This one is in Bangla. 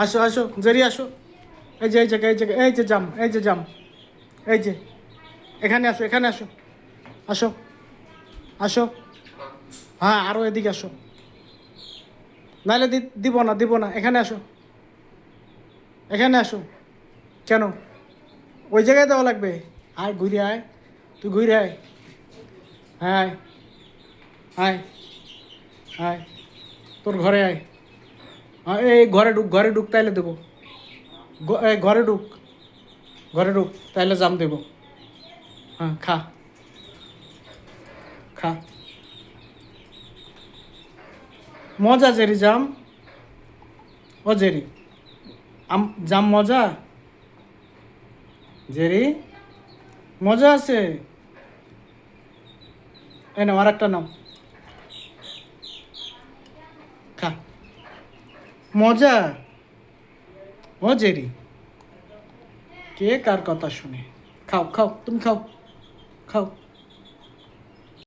আসো আসো জেরি আসো। এই যে এই জায়গায় এই জায়গায় এই যে জাম, এই যে জাম, এই যে এখানে আসো, এখানে আসো, আসো আসো। হ্যাঁ আরও এদিকে আসো, নাহলে দিব না, দিব না। এখানে আসো, এখানে আসো। কেন ওই জায়গায় দেওয়া লাগবে? আয় ঘুরে আয়, তুই ঘুরে আয়। হ্যাঁ আয়, আয় তোর ঘরে আয়। হ্যাঁ এই ঘরে ঢুক, ঘরে ঢুক, তাইলে দেবো। এই ঘরে ঢুক, ঘরে ঢুক, তাইলে জাম দেবো। হ্যাঁ খা, খা। মজা জেরি জাম, ও জেরি জাম মজা, জেরি মজা আছে। এই নাও আর একটা নাও, খা। মজা, ও জেরি কে কার কথা শুনে? খাও খাও, তুমি খাও, খাও।